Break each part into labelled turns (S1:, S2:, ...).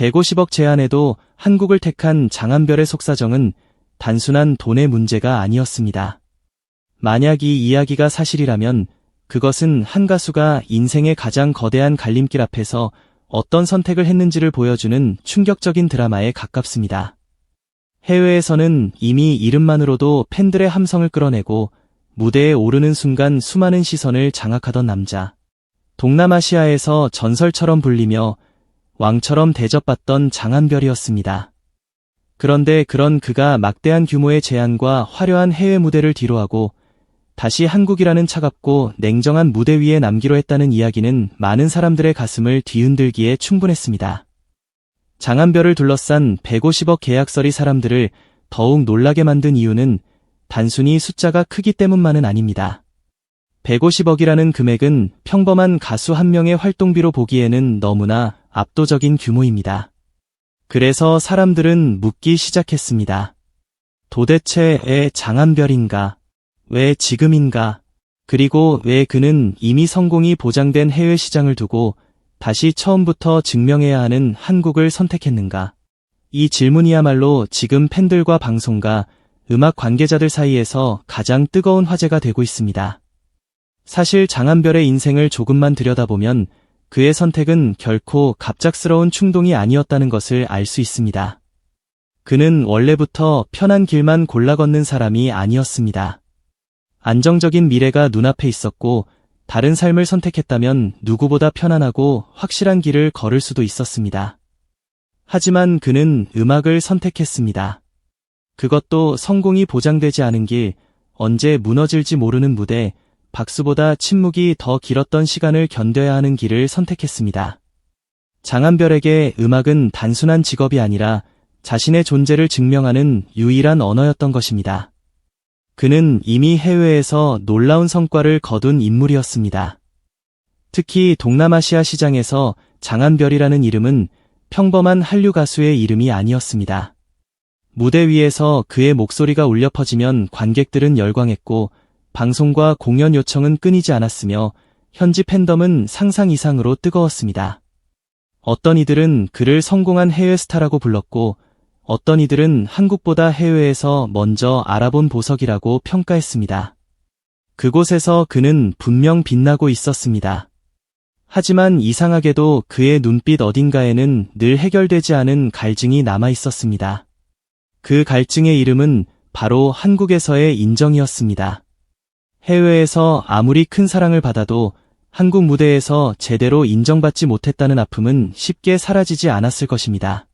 S1: 150억 제안에도 한국을 택한 장한별의 속사정은 단순한 돈의 문제가 아니었습니다. 만약 이 이야기가 사실이라면 그것은 한 가수가 인생의 가장 거대한 갈림길 앞에서 어떤 선택을 했는지를 보여주는 충격적인 드라마에 가깝습니다. 해외에서는 이미 이름만으로도 팬들의 함성을 끌어내고 무대에 오르는 순간 수많은 시선을 장악하던 남자. 동남아시아에서 전설처럼 불리며 왕처럼 대접받던 장한별이었습니다. 그런데 그런 그가 막대한 규모의 제안과 화려한 해외 무대를 뒤로하고 다시 한국이라는 차갑고 냉정한 무대 위에 남기로 했다는 이야기는 많은 사람들의 가슴을 뒤흔들기에 충분했습니다. 장한별을 둘러싼 150억 계약설이 사람들을 더욱 놀라게 만든 이유는 단순히 숫자가 크기 때문만은 아닙니다. 150억이라는 금액은 평범한 가수 한 명의 활동비로 보기에는 너무나 압도적인 규모입니다. 그래서 사람들은 묻기 시작했습니다. 도대체 왜 장한별인가? 왜 지금인가? 그리고 왜 그는 이미 성공이 보장된 해외 시장을 두고 다시 처음부터 증명해야 하는 한국을 선택했는가? 이 질문이야말로 지금 팬들과 방송가, 음악 관계자들 사이에서 가장 뜨거운 화제가 되고 있습니다. 사실 장한별의 인생을 조금만 들여다보면 그의 선택은 결코 갑작스러운 충동이 아니었다는 것을 알 수 있습니다. 그는 원래부터 편한 길만 골라 걷는 사람이 아니었습니다. 안정적인 미래가 눈앞에 있었고 다른 삶을 선택했다면 누구보다 편안하고 확실한 길을 걸을 수도 있었습니다. 하지만 그는 음악을 선택했습니다. 그것도 성공이 보장되지 않은 길, 언제 무너질지 모르는 무대, 박수보다 침묵이 더 길었던 시간을 견뎌야 하는 길을 선택했습니다. 장한별에게 음악은 단순한 직업이 아니라 자신의 존재를 증명하는 유일한 언어였던 것입니다. 그는 이미 해외에서 놀라운 성과를 거둔 인물이었습니다. 특히 동남아시아 시장에서 장한별이라는 이름은 평범한 한류 가수의 이름이 아니었습니다. 무대 위에서 그의 목소리가 울려 퍼지면 관객들은 열광했고 방송과 공연 요청은 끊이지 않았으며 현지 팬덤은 상상 이상으로 뜨거웠습니다. 어떤 이들은 그를 성공한 해외 스타라고 불렀고 어떤 이들은 한국보다 해외에서 먼저 알아본 보석이라고 평가했습니다. 그곳에서 그는 분명 빛나고 있었습니다. 하지만 이상하게도 그의 눈빛 어딘가에는 늘 해결되지 않은 갈증이 남아 있었습니다. 그 갈증의 이름은 바로 한국에서의 인정이었습니다. 해외에서 아무리 큰 사랑을 받아도 한국 무대에서 제대로 인정받지 못했다는 아픔은 쉽게 사라지지 않았을 것입니다.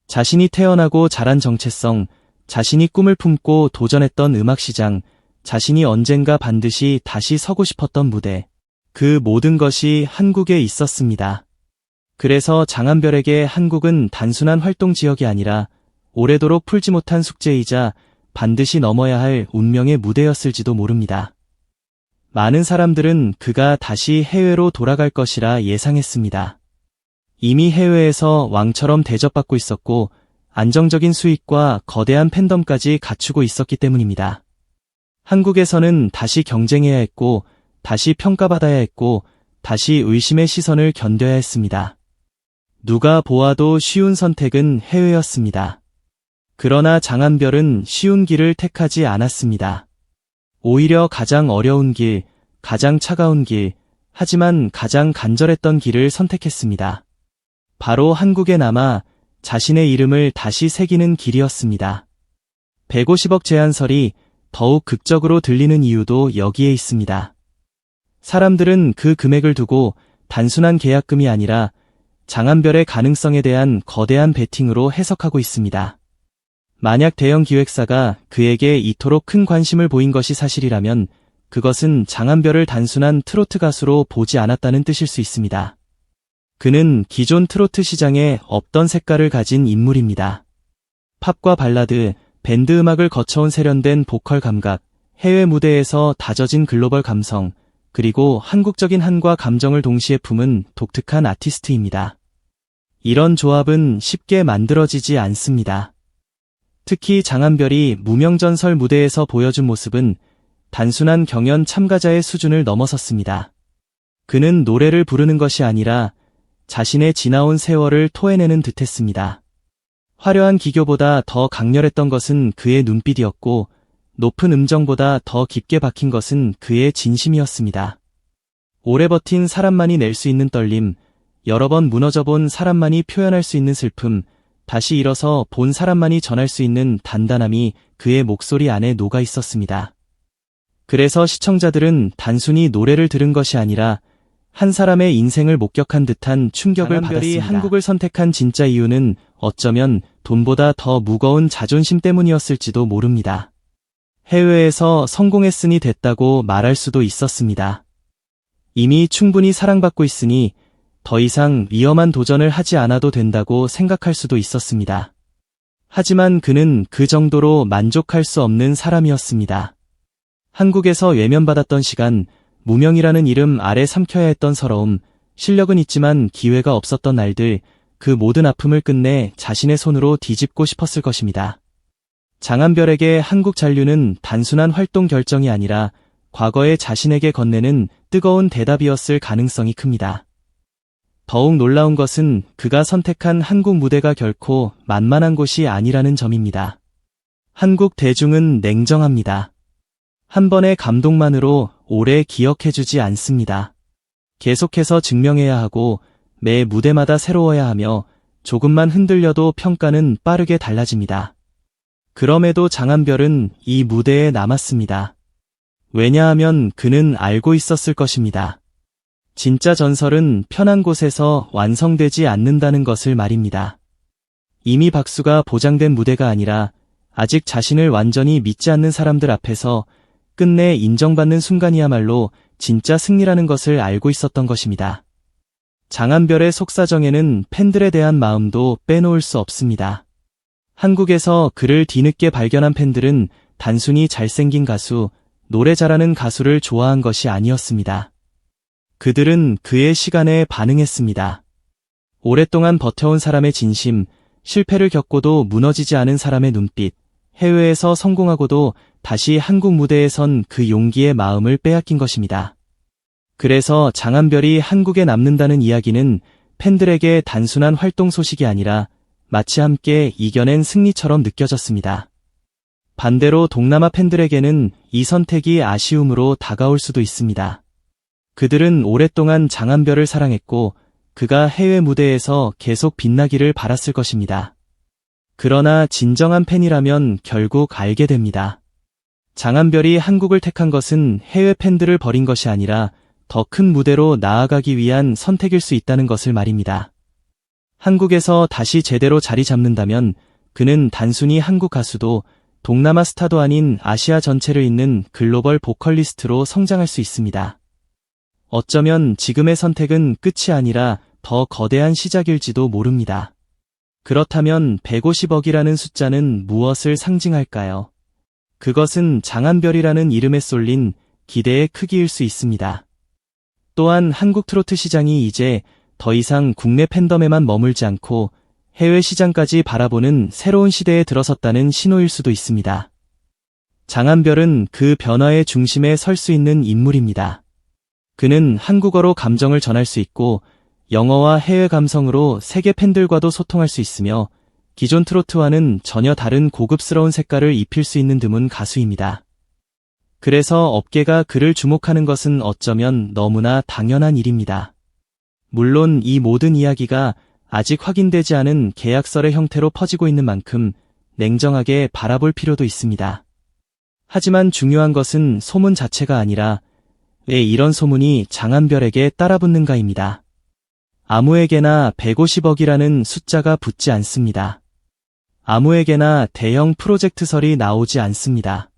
S1: 자신이 태어나고 자란 정체성, 자신이 꿈을 품고 도전했던 음악시장, 자신이 언젠가 반드시 다시 서고 싶었던 무대, 그 모든 것이 한국에 있었습니다. 그래서 장한별에게 한국은 단순한 활동 지역이 아니라 오래도록 풀지 못한 숙제이자 반드시 넘어야 할 운명의 무대였을지도 모릅니다. 많은 사람들은 그가 다시 해외로 돌아갈 것이라 예상했습니다. 이미 해외에서 왕처럼 대접받고 있었고 안정적인 수익과 거대한 팬덤까지 갖추고 있었기 때문입니다. 한국에서는 다시 경쟁해야 했고 다시 평가받아야 했고 다시 의심의 시선을 견뎌야 했습니다. 누가 보아도 쉬운 선택은 해외였습니다. 그러나 장한별은 쉬운 길을 택하지 않았습니다. 오히려 가장 어려운 길, 가장 차가운 길, 하지만 가장 간절했던 길을 선택했습니다. 바로 한국에 남아 자신의 이름을 다시 새기는 길이었습니다. 150억 제안설이 더욱 극적으로 들리는 이유도 여기에 있습니다. 사람들은 그 금액을 두고 단순한 계약금이 아니라 장한별의 가능성에 대한 거대한 베팅으로 해석하고 있습니다. 만약 대형 기획사가 그에게 이토록 큰 관심을 보인 것이 사실이라면 그것은 장한별을 단순한 트로트 가수로 보지 않았다는 뜻일 수 있습니다. 그는 기존 트로트 시장에 없던 색깔을 가진 인물입니다. 팝과 발라드, 밴드 음악을 거쳐온 세련된 보컬 감각, 해외 무대에서 다져진 글로벌 감성, 그리고 한국적인 한과 감정을 동시에 품은 독특한 아티스트입니다. 이런 조합은 쉽게 만들어지지 않습니다. 특히 장한별이 무명전설 무대에서 보여준 모습은 단순한 경연 참가자의 수준을 넘어섰습니다. 그는 노래를 부르는 것이 아니라 자신의 지나온 세월을 토해내는 듯했습니다. 화려한 기교보다 더 강렬했던 것은 그의 눈빛이었고 높은 음정보다 더 깊게 박힌 것은 그의 진심이었습니다. 오래 버틴 사람만이 낼 수 있는 떨림, 여러 번 무너져본 사람만이 표현할 수 있는 슬픔, 다시 일어서 본 사람만이 전할 수 있는 단단함이 그의 목소리 안에 녹아 있었습니다. 그래서 시청자들은 단순히 노래를 들은 것이 아니라 한 사람의 인생을 목격한 듯한 충격을 받았습니다. 한국을 선택한 진짜 이유는 어쩌면 돈보다 더 무거운 자존심 때문이었을지도 모릅니다. 해외에서 성공했으니 됐다고 말할 수도 있었습니다. 이미 충분히 사랑받고 있으니 더 이상 위험한 도전을 하지 않아도 된다고 생각할 수도 있었습니다. 하지만 그는 그 정도로 만족할 수 없는 사람이었습니다. 한국에서 외면받았던 시간, 무명이라는 이름 아래 삼켜야 했던 서러움, 실력은 있지만 기회가 없었던 날들, 그 모든 아픔을 끝내 자신의 손으로 뒤집고 싶었을 것입니다. 장한별에게 한국 잔류는 단순한 활동 결정이 아니라 과거의 자신에게 건네는 뜨거운 대답이었을 가능성이 큽니다. 더욱 놀라운 것은 그가 선택한 한국 무대가 결코 만만한 곳이 아니라는 점입니다. 한국 대중은 냉정합니다. 한 번의 감동만으로 오래 기억해주지 않습니다. 계속해서 증명해야 하고 매 무대마다 새로워야 하며 조금만 흔들려도 평가는 빠르게 달라집니다. 그럼에도 장한별은 이 무대에 남았습니다. 왜냐하면 그는 알고 있었을 것입니다. 진짜 전설은 편한 곳에서 완성되지 않는다는 것을 말입니다. 이미 박수가 보장된 무대가 아니라 아직 자신을 완전히 믿지 않는 사람들 앞에서 끝내 인정받는 순간이야말로 진짜 승리라는 것을 알고 있었던 것입니다. 장한별의 속사정에는 팬들에 대한 마음도 빼놓을 수 없습니다. 한국에서 그를 뒤늦게 발견한 팬들은 단순히 잘생긴 가수, 노래 잘하는 가수를 좋아한 것이 아니었습니다. 그들은 그의 시간에 반응했습니다. 오랫동안 버텨온 사람의 진심, 실패를 겪고도 무너지지 않은 사람의 눈빛, 해외에서 성공하고도 다시 한국 무대에 선 그 용기의 마음을 빼앗긴 것입니다. 그래서 장한별이 한국에 남는다는 이야기는 팬들에게 단순한 활동 소식이 아니라 마치 함께 이겨낸 승리처럼 느껴졌습니다. 반대로 동남아 팬들에게는 이 선택이 아쉬움으로 다가올 수도 있습니다. 그들은 오랫동안 장한별을 사랑했고 그가 해외 무대에서 계속 빛나기를 바랐을 것입니다. 그러나 진정한 팬이라면 결국 알게 됩니다. 장한별이 한국을 택한 것은 해외 팬들을 버린 것이 아니라 더 큰 무대로 나아가기 위한 선택일 수 있다는 것을 말입니다. 한국에서 다시 제대로 자리 잡는다면 그는 단순히 한국 가수도 동남아 스타도 아닌 아시아 전체를 잇는 글로벌 보컬리스트로 성장할 수 있습니다. 어쩌면 지금의 선택은 끝이 아니라 더 거대한 시작일지도 모릅니다. 그렇다면 150억이라는 숫자는 무엇을 상징할까요? 그것은 장한별이라는 이름에 쏠린 기대의 크기일 수 있습니다. 또한 한국 트로트 시장이 이제 더 이상 국내 팬덤에만 머물지 않고 해외 시장까지 바라보는 새로운 시대에 들어섰다는 신호일 수도 있습니다. 장한별은 그 변화의 중심에 설 수 있는 인물입니다. 그는 한국어로 감정을 전할 수 있고 영어와 해외 감성으로 세계 팬들과도 소통할 수 있으며 기존 트로트와는 전혀 다른 고급스러운 색깔을 입힐 수 있는 드문 가수입니다. 그래서 업계가 그를 주목하는 것은 어쩌면 너무나 당연한 일입니다. 물론 이 모든 이야기가 아직 확인되지 않은 계약설의 형태로 퍼지고 있는 만큼 냉정하게 바라볼 필요도 있습니다. 하지만 중요한 것은 소문 자체가 아니라 왜 이런 소문이 장한별에게 따라붙는가입니다. 아무에게나 150억이라는 숫자가 붙지 않습니다. 아무에게나 대형 프로젝트설이 나오지 않습니다.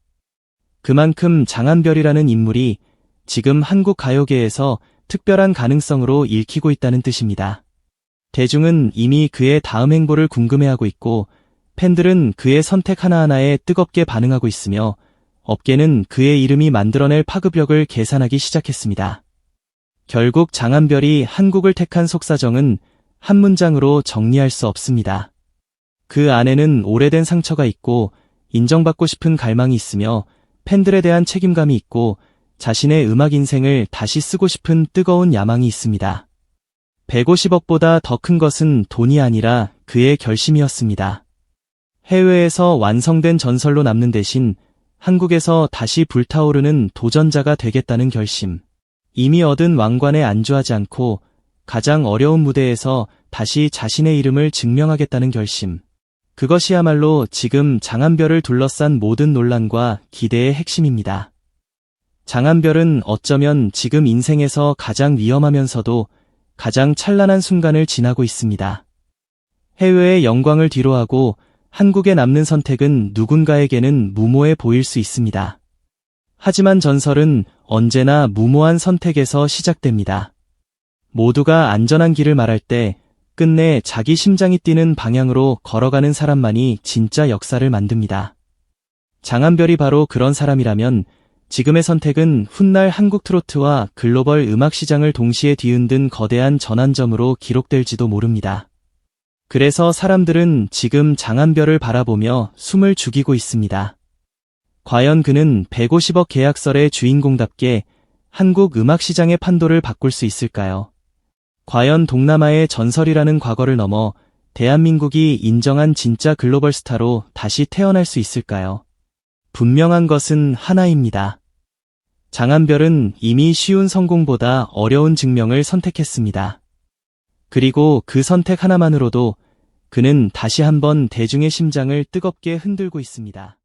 S1: 그만큼 장한별이라는 인물이 지금 한국 가요계에서 특별한 가능성으로 읽히고 있다는 뜻입니다. 대중은 이미 그의 다음 행보를 궁금해하고 있고 팬들은 그의 선택 하나하나에 뜨겁게 반응하고 있으며 업계는 그의 이름이 만들어낼 파급력을 계산하기 시작했습니다. 결국 장한별이 한국을 택한 속사정은 한 문장으로 정리할 수 없습니다. 그 안에는 오래된 상처가 있고 인정받고 싶은 갈망이 있으며 팬들에 대한 책임감이 있고 자신의 음악 인생을 다시 쓰고 싶은 뜨거운 야망이 있습니다. 150억보다 더 큰 것은 돈이 아니라 그의 결심이었습니다. 해외에서 완성된 전설로 남는 대신 한국에서 다시 불타오르는 도전자가 되겠다는 결심. 이미 얻은 왕관에 안주하지 않고 가장 어려운 무대에서 다시 자신의 이름을 증명하겠다는 결심. 그것이야말로 지금 장한별을 둘러싼 모든 논란과 기대의 핵심입니다. 장한별은 어쩌면 지금 인생에서 가장 위험하면서도 가장 찬란한 순간을 지나고 있습니다. 해외의 영광을 뒤로하고 한국에 남는 선택은 누군가에게는 무모해 보일 수 있습니다. 하지만 전설은 언제나 무모한 선택에서 시작됩니다. 모두가 안전한 길을 말할 때 끝내 자기 심장이 뛰는 방향으로 걸어가는 사람만이 진짜 역사를 만듭니다. 장한별이 바로 그런 사람이라면 지금의 선택은 훗날 한국 트로트와 글로벌 음악 시장을 동시에 뒤흔든 거대한 전환점으로 기록될지도 모릅니다. 그래서 사람들은 지금 장한별을 바라보며 숨을 죽이고 있습니다. 과연 그는 150억 계약설의 주인공답게 한국 음악 시장의 판도를 바꿀 수 있을까요? 과연 동남아의 전설이라는 과거를 넘어 대한민국이 인정한 진짜 글로벌 스타로 다시 태어날 수 있을까요? 분명한 것은 하나입니다. 장한별은 이미 쉬운 성공보다 어려운 증명을 선택했습니다. 그리고 그 선택 하나만으로도 그는 다시 한번 대중의 심장을 뜨겁게 흔들고 있습니다.